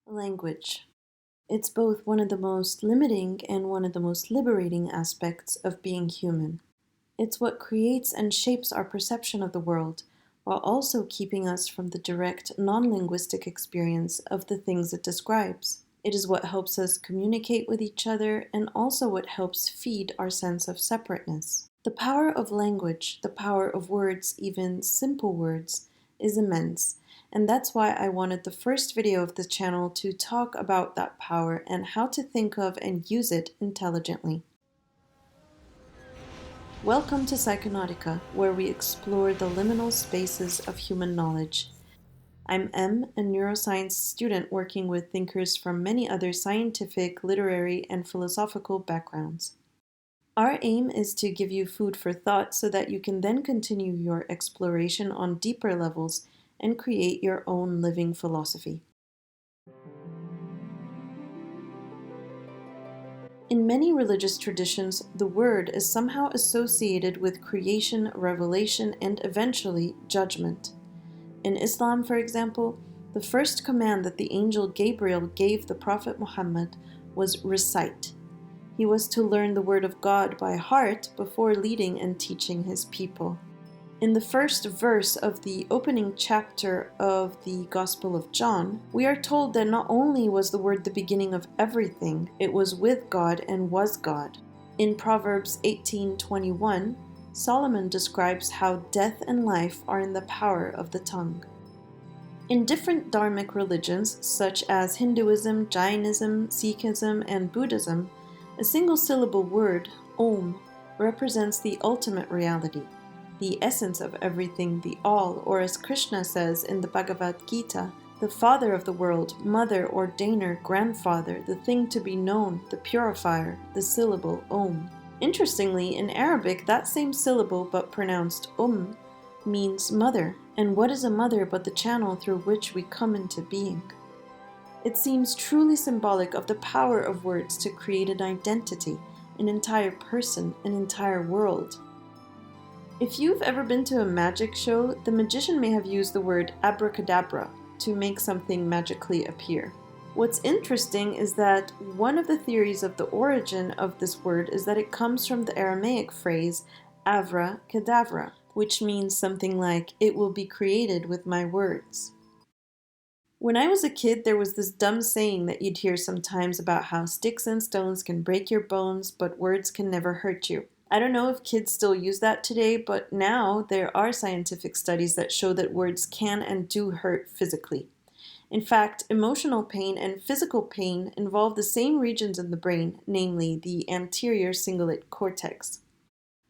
Language. It's both one of the most limiting and one of the most liberating aspects of being human. It's what creates and shapes our perception of the world, while also keeping us from the direct, non-linguistic experience of the things it describes. It is what helps us communicate with each other and also what helps feed our sense of separateness. The power of language, the power of words, even simple words, is immense. And that's why I wanted the first video of the channel to talk about that power and how to think of and use it intelligently. Welcome to Psychonautica, where we explore the liminal spaces of human knowledge. I'm M, a neuroscience student working with thinkers from many other scientific, literary, and philosophical backgrounds. Our aim is to give you food for thought so that you can then continue your exploration on deeper levels and create your own living philosophy. In many religious traditions, the word is somehow associated with creation, revelation, and eventually judgment. In Islam, for example, the first command that the angel Gabriel gave the Prophet Muhammad was recite. He was to learn the word of God by heart before leading and teaching his people. In the first verse of the opening chapter of the Gospel of John, we are told that not only was the Word the beginning of everything, it was with God and was God. In Proverbs 18:21, Solomon describes how death and life are in the power of the tongue. In different dharmic religions, such as Hinduism, Jainism, Sikhism, and Buddhism, a single-syllable word, Om, represents the ultimate reality, the essence of everything, the all, or as Krishna says in the Bhagavad Gita, the father of the world, mother, ordainer, grandfather, the thing to be known, the purifier, the syllable Om. Interestingly, in Arabic, that same syllable but pronounced means mother, and what is a mother but the channel through which we come into being? It seems truly symbolic of the power of words to create an identity, an entire person, an entire world. If you've ever been to a magic show, the magician may have used the word abracadabra to make something magically appear. What's interesting is that one of the theories of the origin of this word is that it comes from the Aramaic phrase avra cadavra, which means something like, "It will be created with my words." When I was a kid, there was this dumb saying that you'd hear sometimes about how sticks and stones can break your bones, but words can never hurt you. I don't know if kids still use that today, but now there are scientific studies that show that words can and do hurt physically. In fact, emotional pain and physical pain involve the same regions in the brain, namely the anterior cingulate cortex.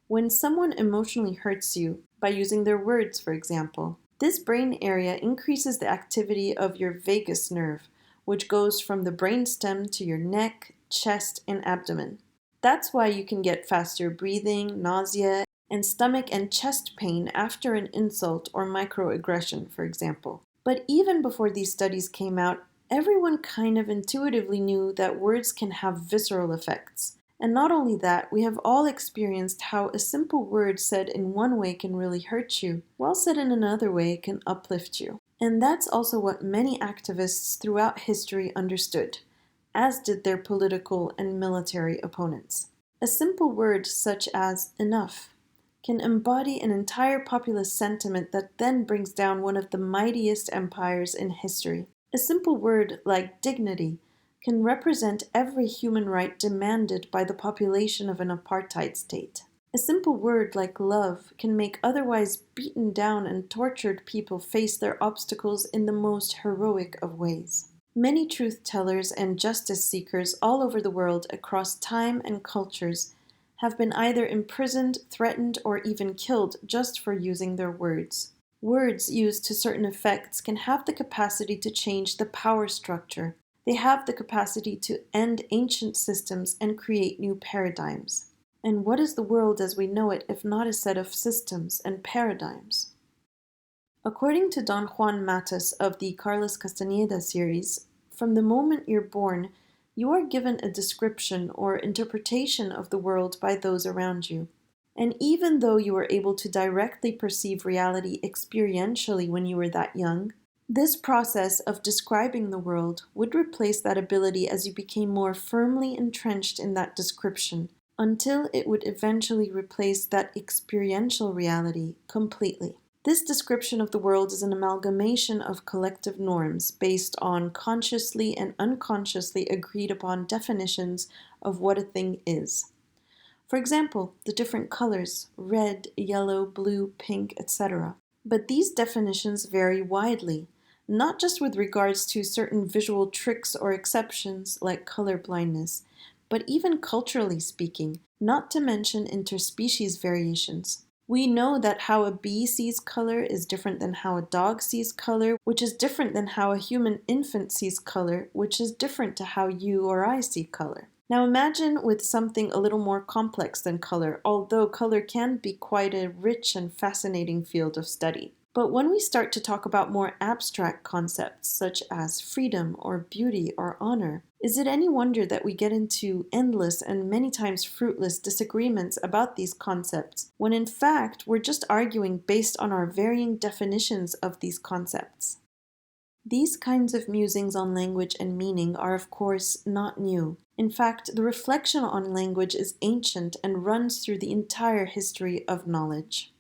When someone emotionally hurts you, by using their words, for example, this brain area increases the activity of your vagus nerve, which goes from the brainstem to your neck, chest, and abdomen. That's why you can get faster breathing, nausea, and stomach and chest pain after an insult or microaggression, for example. But even before these studies came out, everyone kind of intuitively knew that words can have visceral effects. And not only that, we have all experienced how a simple word said in one way can really hurt you, while said in another way can uplift you. And that's also what many activists throughout history understood, as did their political and military opponents. A simple word such as enough can embody an entire populist sentiment that then brings down one of the mightiest empires in history. A simple word like dignity can represent every human right demanded by the population of an apartheid state. A simple word like love can make otherwise beaten down and tortured people face their obstacles in the most heroic of ways. Many truth-tellers and justice seekers all over the world across time and cultures have been either imprisoned, threatened, or even killed just for using their words. Words used to certain effects can have the capacity to change the power structure. They have the capacity to end ancient systems and create new paradigms. And what is the world as we know it if not a set of systems and paradigms? According to Don Juan Matus of the Carlos Castaneda series, from the moment you're born, you are given a description or interpretation of the world by those around you. And even though you were able to directly perceive reality experientially when you were that young, This process of describing the world would replace that ability as you became more firmly entrenched in that description, until it would eventually replace that experiential reality completely. This description of the world is an amalgamation of collective norms based on consciously and unconsciously agreed upon definitions of what a thing is. For example, the different colors, red, yellow, blue, pink, etc. But these definitions vary widely, not just with regards to certain visual tricks or exceptions like color blindness, but even culturally speaking, not to mention interspecies variations. We know that how a bee sees color is different than how a dog sees color, which is different than how a human infant sees color, which is different to how you or I see color. Now imagine with something a little more complex than color, although color can be quite a rich and fascinating field of study. But when we start to talk about more abstract concepts, such as freedom or beauty or honor, is it any wonder that we get into endless and many times fruitless disagreements about these concepts, when in fact we're just arguing based on our varying definitions of these concepts? These kinds of musings on language and meaning are, of course, not new. In fact, the reflection on language is ancient and runs through the entire history of knowledge.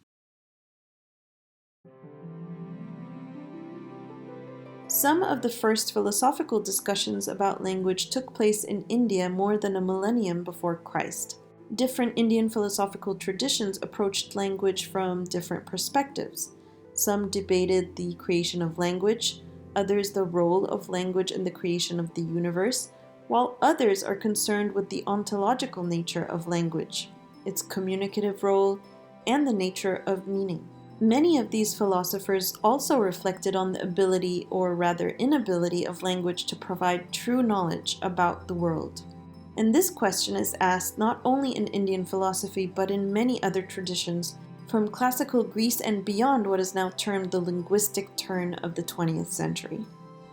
Some of the first philosophical discussions about language took place in India more than a millennium before Christ. Different Indian philosophical traditions approached language from different perspectives. Some debated the creation of language, others the role of language in the creation of the universe, while others are concerned with the ontological nature of language, its communicative role, and the nature of meaning. Many of these philosophers also reflected on the ability, or rather inability, of language to provide true knowledge about the world. And this question is asked not only in Indian philosophy but in many other traditions, from classical Greece and beyond what is now termed the linguistic turn of the 20th century.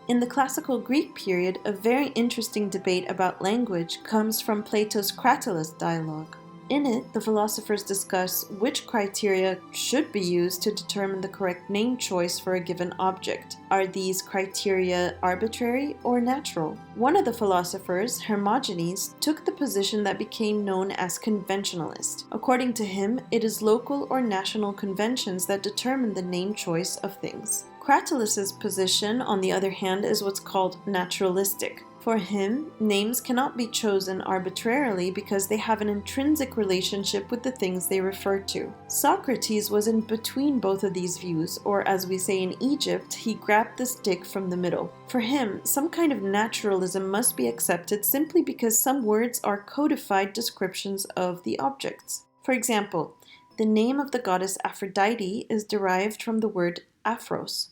In the classical Greek period, a very interesting debate about language comes from Plato's Cratylus dialogue. In it, the philosophers discuss which criteria should be used to determine the correct name choice for a given object. Are these criteria arbitrary or natural? One of the philosophers, Hermogenes, took the position that became known as conventionalist. According to him, it is local or national conventions that determine the name choice of things. Cratylus's position, on the other hand, is what's called naturalistic. For him, names cannot be chosen arbitrarily because they have an intrinsic relationship with the things they refer to. Socrates was in between both of these views, or as we say in Egypt, he grabbed the stick from the middle. For him, some kind of naturalism must be accepted simply because some words are codified descriptions of the objects. For example, the name of the goddess Aphrodite is derived from the word aphros,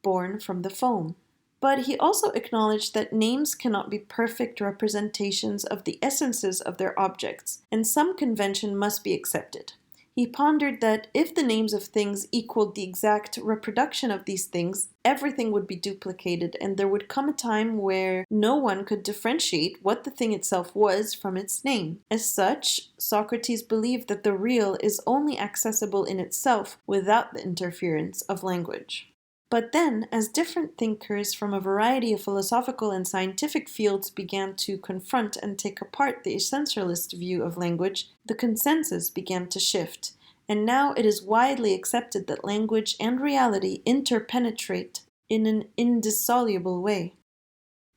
born from the foam. But he also acknowledged that names cannot be perfect representations of the essences of their objects, and some convention must be accepted. He pondered that if the names of things equaled the exact reproduction of these things, everything would be duplicated, and there would come a time where no one could differentiate what the thing itself was from its name. As such, Socrates believed that the real is only accessible in itself without the interference of language. But then, as different thinkers from a variety of philosophical and scientific fields began to confront and take apart the essentialist view of language, the consensus began to shift, and now it is widely accepted that language and reality interpenetrate in an indissoluble way.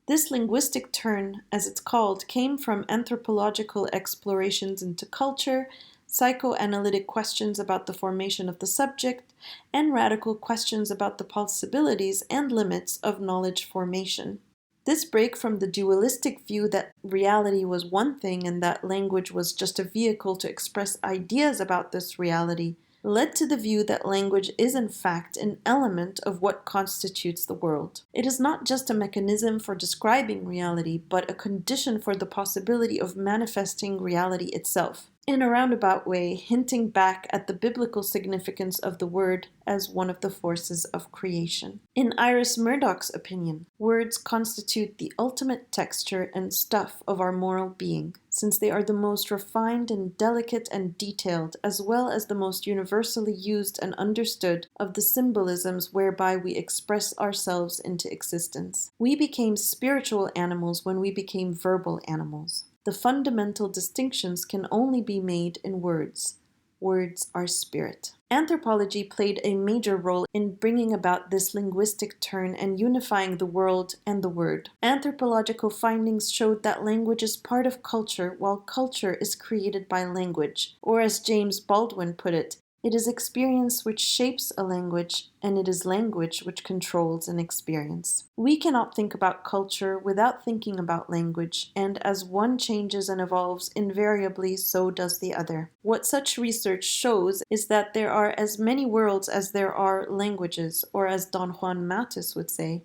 This linguistic turn, as it's called, came from anthropological explorations into culture, psychoanalytic questions about the formation of the subject, and radical questions about the possibilities and limits of knowledge formation. This break from the dualistic view that reality was one thing and that language was just a vehicle to express ideas about this reality led to the view that language is in fact an element of what constitutes the world. It is not just a mechanism for describing reality, but a condition for the possibility of manifesting reality itself, in a roundabout way hinting back at the biblical significance of the word as one of the forces of creation. In Iris Murdoch's opinion, words constitute the ultimate texture and stuff of our moral being, since they are the most refined and delicate and detailed, as well as the most universally used and understood of the symbolisms whereby we express ourselves into existence. We became spiritual animals when we became verbal animals. The fundamental distinctions can only be made in words. Words are spirit. Anthropology played a major role in bringing about this linguistic turn and unifying the world and the word. Anthropological findings showed that language is part of culture, while culture is created by language. Or as James Baldwin put it, it is experience which shapes a language, and it is language which controls an experience. We cannot think about culture without thinking about language, and as one changes and evolves, invariably so does the other. What such research shows is that there are as many worlds as there are languages, or as Don Juan Matus would say,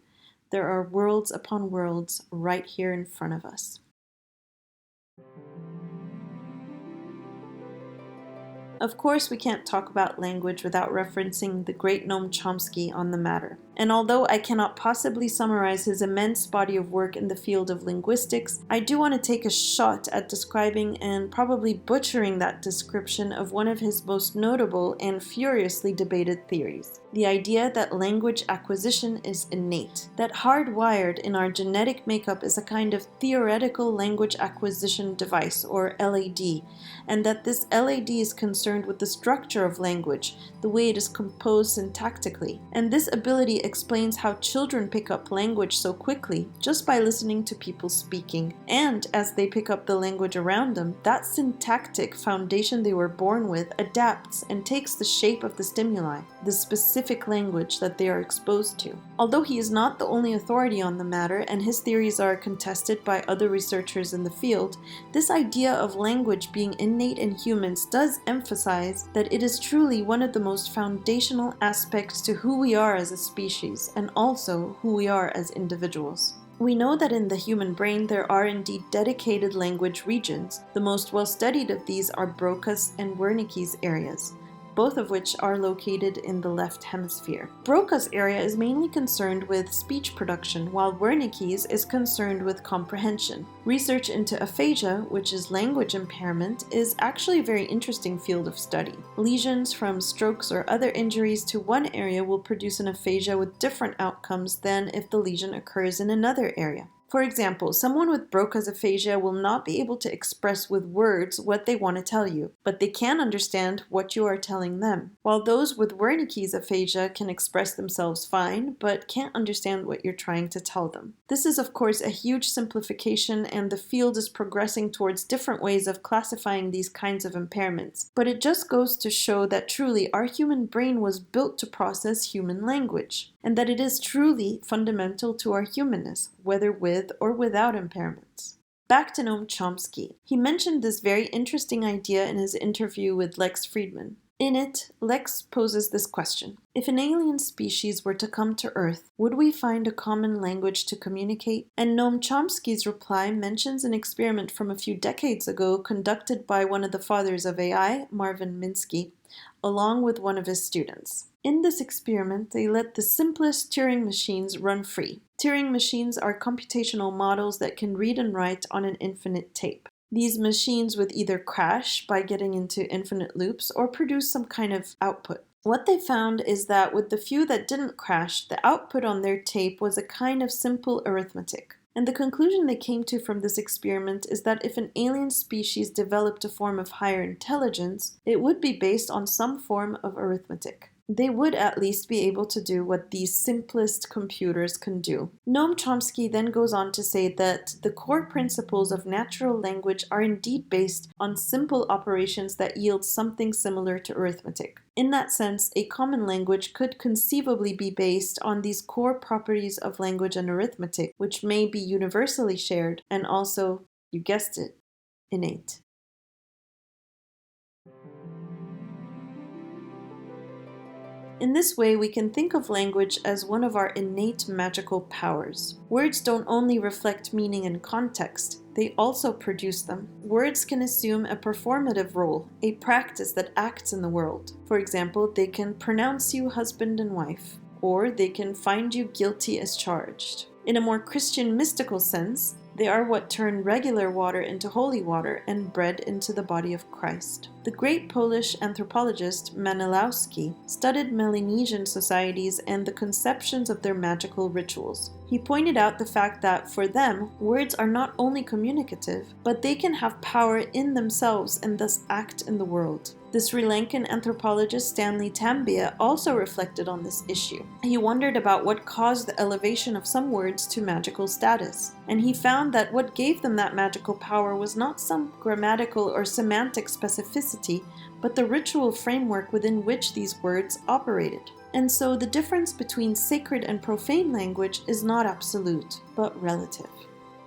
there are worlds upon worlds right here in front of us. Of course, we can't talk about language without referencing the great Noam Chomsky on the matter. And although I cannot possibly summarize his immense body of work in the field of linguistics, I do want to take a shot at describing and probably butchering that description of one of his most notable and furiously debated theories. The idea that language acquisition is innate, that hardwired in our genetic makeup is a kind of theoretical language acquisition device, or LAD, and that this LAD is concerned with the structure of language, the way it is composed syntactically. And this ability explains how children pick up language so quickly just by listening to people speaking. And as they pick up the language around them, that syntactic foundation they were born with adapts and takes the shape of the stimuli, the specific language that they are exposed to. Although he is not the only authority on the matter, and his theories are contested by other researchers in the field, this idea of language being innate in humans does emphasize that it is truly one of the most foundational aspects to who we are as a species, and also who we are as individuals. We know that in the human brain there are indeed dedicated language regions. The most well-studied of these are Broca's and Wernicke's areas, both of which are located in the left hemisphere. Broca's area is mainly concerned with speech production, while Wernicke's is concerned with comprehension. Research into aphasia, which is language impairment, is actually a very interesting field of study. Lesions from strokes or other injuries to one area will produce an aphasia with different outcomes than if the lesion occurs in another area. For example, someone with Broca's aphasia will not be able to express with words what they want to tell you, but they can understand what you are telling them, while those with Wernicke's aphasia can express themselves fine, but can't understand what you're trying to tell them. This is of course a huge simplification, and the field is progressing towards different ways of classifying these kinds of impairments, but it just goes to show that truly our human brain was built to process human language, and that it is truly fundamental to our humanness, whether with or without impairments. Back to Noam Chomsky. He mentioned this very interesting idea in his interview with Lex Friedman. In it, Lex poses this question: if an alien species were to come to Earth, would we find a common language to communicate? And Noam Chomsky's reply mentions an experiment from a few decades ago conducted by one of the fathers of AI, Marvin Minsky, along with one of his students. In this experiment, they let the simplest Turing machines run free. Turing machines are computational models that can read and write on an infinite tape. These machines would either crash by getting into infinite loops or produce some kind of output. What they found is that with the few that didn't crash, the output on their tape was a kind of simple arithmetic. And the conclusion they came to from this experiment is that if an alien species developed a form of higher intelligence, it would be based on some form of arithmetic. They would at least be able to do what these simplest computers can do. Noam Chomsky then goes on to say that the core principles of natural language are indeed based on simple operations that yield something similar to arithmetic. In that sense, a common language could conceivably be based on these core properties of language and arithmetic, which may be universally shared and also, you guessed it, innate. In this way, we can think of language as one of our innate magical powers. Words don't only reflect meaning and context, they also produce them. Words can assume a performative role, a practice that acts in the world. For example, they can pronounce you husband and wife, or they can find you guilty as charged. In a more Christian mystical sense, They are what turn regular water into holy water and bread into the body of Christ. The great Polish anthropologist Manilowski studied Melanesian societies and the conceptions of their magical rituals. He pointed out the fact that, for them, words are not only communicative, but they can have power in themselves and thus act in the world. The Sri Lankan anthropologist Stanley Tambia also reflected on this issue. He wondered about what caused the elevation of some words to magical status, and he found that what gave them that magical power was not some grammatical or semantic specificity, but the ritual framework within which these words operated. And so the difference between sacred and profane language is not absolute, but relative.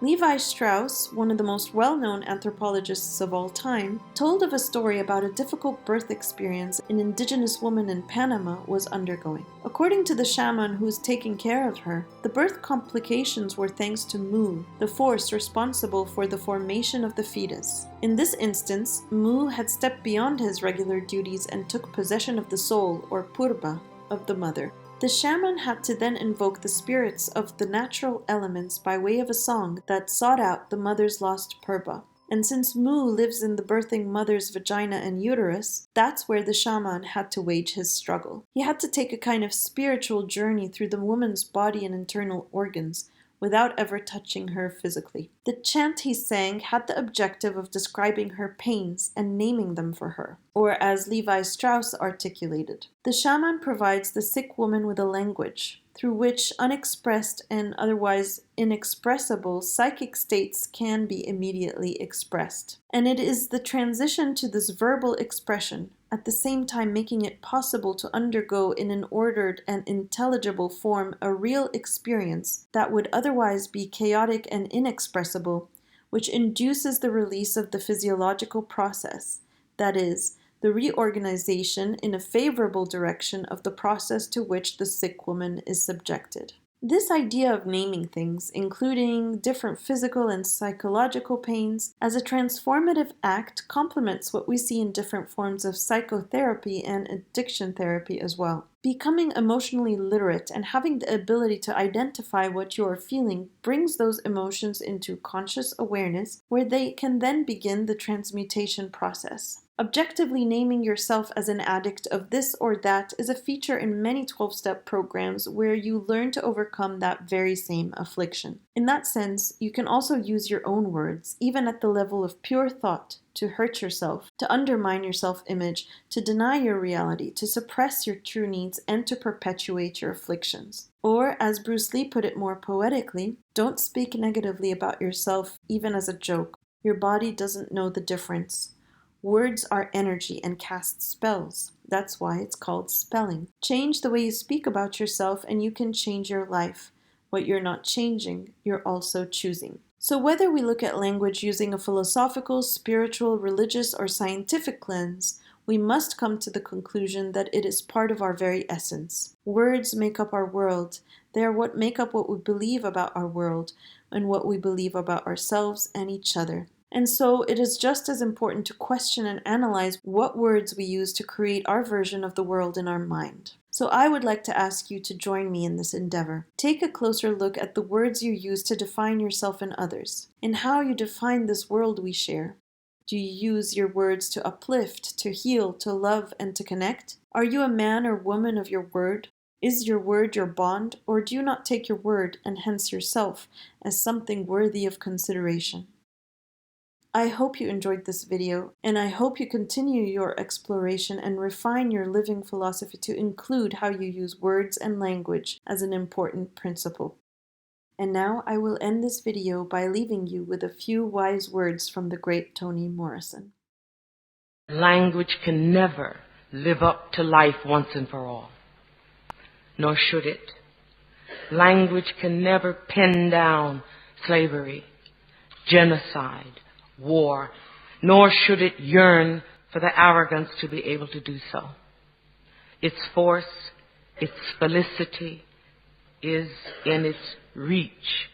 Levi Strauss, one of the most well-known anthropologists of all time, told of a story about a difficult birth experience an indigenous woman in Panama was undergoing. According to the shaman who was taking care of her, the birth complications were thanks to Mu, the force responsible for the formation of the fetus. In this instance, Mu had stepped beyond his regular duties and took possession of the soul, or purba, of the mother. The shaman had to then invoke the spirits of the natural elements by way of a song that sought out the mother's lost purba. And since Mu lives in the birthing mother's vagina and uterus, that's where the shaman had to wage his struggle. He had to take a kind of spiritual journey through the woman's body and internal organs, without ever touching her physically. The chant he sang had the objective of describing her pains and naming them for her, or as Levi Strauss articulated, the shaman provides the sick woman with a language, through which unexpressed and otherwise inexpressible psychic states can be immediately expressed. And it is the transition to this verbal expression, at the same time making it possible to undergo in an ordered and intelligible form a real experience that would otherwise be chaotic and inexpressible, which induces the release of the physiological process, that is, the reorganization in a favorable direction of the process to which the sick woman is subjected. This idea of naming things, including different physical and psychological pains, as a transformative act complements what we see in different forms of psychotherapy and addiction therapy as well. Becoming emotionally literate and having the ability to identify what you are feeling brings those emotions into conscious awareness, where they can then begin the transmutation process. Objectively naming yourself as an addict of this or that is a feature in many 12-step programs where you learn to overcome that very same affliction. In that sense, you can also use your own words, even at the level of pure thought, to hurt yourself, to undermine your self-image, to deny your reality, to suppress your true needs, and to perpetuate your afflictions. Or, as Bruce Lee put it more poetically, don't speak negatively about yourself even as a joke. Your body doesn't know the difference. Words are energy and cast spells. That's why it's called spelling. Change the way you speak about yourself and you can change your life. What you're not changing, you're also choosing. So whether we look at language using a philosophical, spiritual, religious, or scientific lens, we must come to the conclusion that it is part of our very essence. Words make up our world. They are what make up what we believe about our world and what we believe about ourselves and each other. And so it is just as important to question and analyze what words we use to create our version of the world in our mind. So I would like to ask you to join me in this endeavor. Take a closer look at the words you use to define yourself and others, and how you define this world we share. Do you use your words to uplift, to heal, to love, and to connect? Are you a man or woman of your word? Is your word your bond, or do you not take your word, and hence yourself, as something worthy of consideration? I hope you enjoyed this video, and I hope you continue your exploration and refine your living philosophy to include how you use words and language as an important principle. And now I will end this video by leaving you with a few wise words from the great Toni Morrison. Language can never live up to life once and for all, nor should it. Language can never pin down slavery, genocide, war, nor should it yearn for the arrogance to be able to do so. Its force, its felicity is in its reach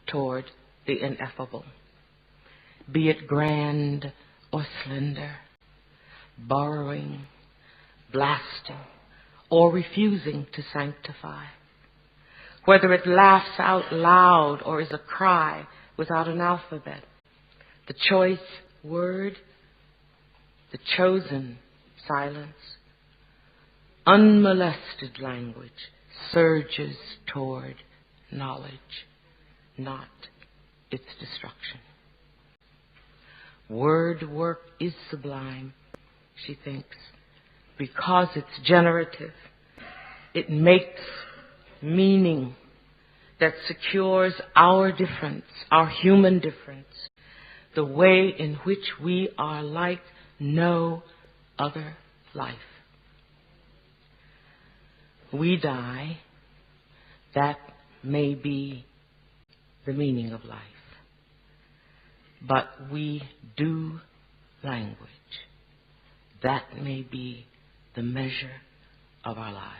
toward the ineffable. Be it grand or slender, borrowing, blasting, or refusing to sanctify. Whether it laughs out loud or is a cry without an alphabet. The choice word, the chosen silence, unmolested language surges toward knowledge, not its destruction. Word work is sublime, she thinks, because it's generative. It makes meaning that secures our difference, our human difference, the way in which we are like no other life. We die, that may be the meaning of life. But we do language. That may be the measure of our lives.